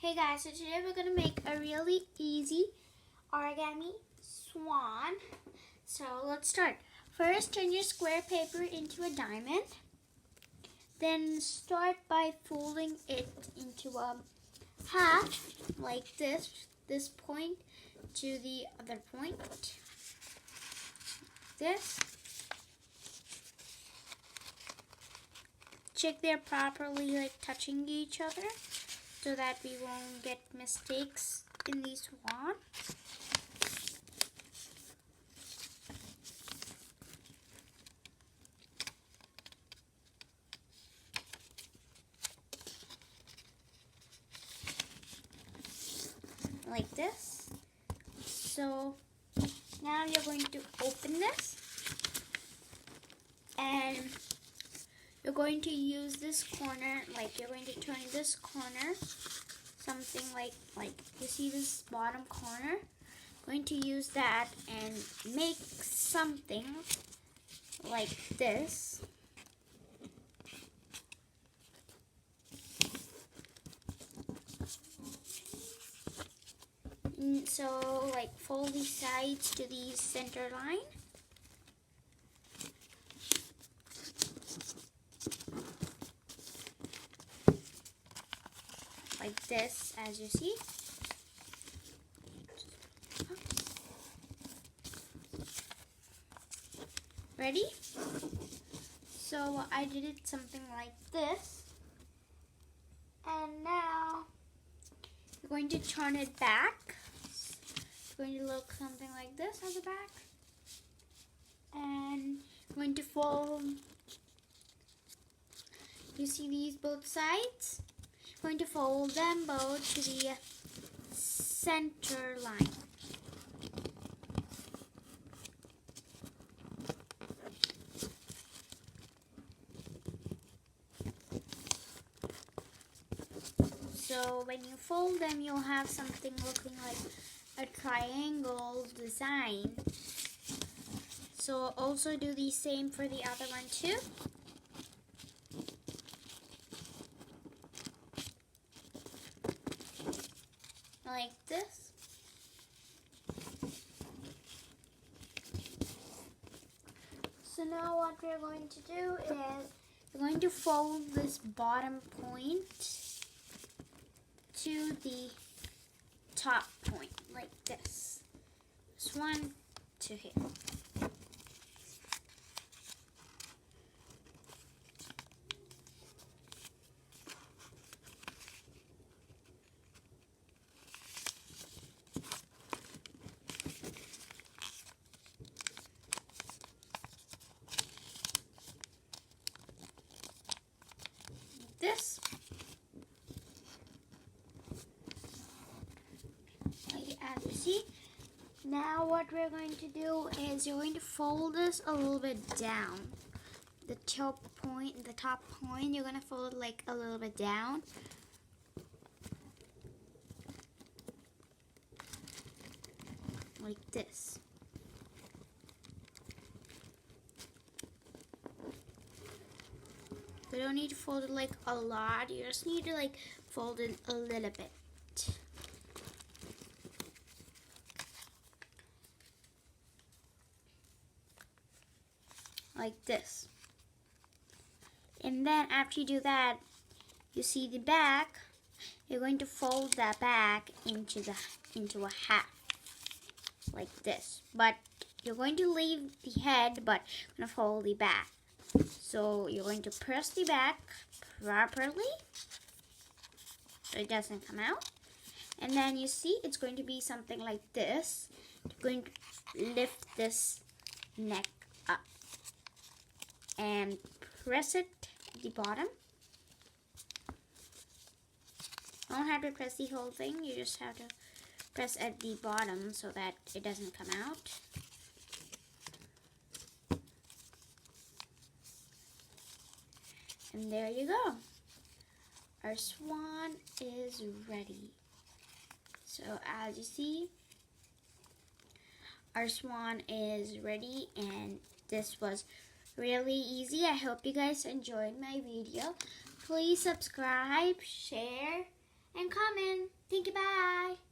Hey guys, so today we're going to make a really easy origami swan. So let's start. First, turn your square paper into a diamond. Then start by folding it into a half like this point to the other point. This. Check they're properly touching each other, so that we won't get mistakes in the swan. Like this. So now you're going to open this and you're going to use this corner, you're going to turn this corner, something like you see this bottom corner. Going to use that and make something like this. So fold these sides to the center line. Like this, as you see. Ready? So I did it something like this. And now you're going to turn it back. It's going to look something like this on the back. And I'm going to fold. You see these both sides? I'm going to fold them both to the center line. So when you fold them, you'll have something looking like a triangle design. So also do the same for the other one too. Like this. So now what we're going to do is we're going to fold this bottom point to the top point like this. This one to here. This. As you see, now what we're going to do is you're going to fold this a little bit down. The top point, you're going to fold it a little bit down. Like this. You don't need to fold it a lot. You just need to fold it a little bit. Like this. And then after you do that, you see the back. You're going to fold that back into a half. Like this. But you're going to leave the head, but you're going to fold the back. So you're going to press the back properly so it doesn't come out. And then you see it's going to be something like this. You're going to lift this neck up and press it at the bottom. You don't have to press the whole thing. You just have to press at the bottom so that it doesn't come out. And there you go. Our swan is ready. So as you see, our swan is ready, and this was really easy. I hope you guys enjoyed my video. Please subscribe, share, and comment. Thank you, bye.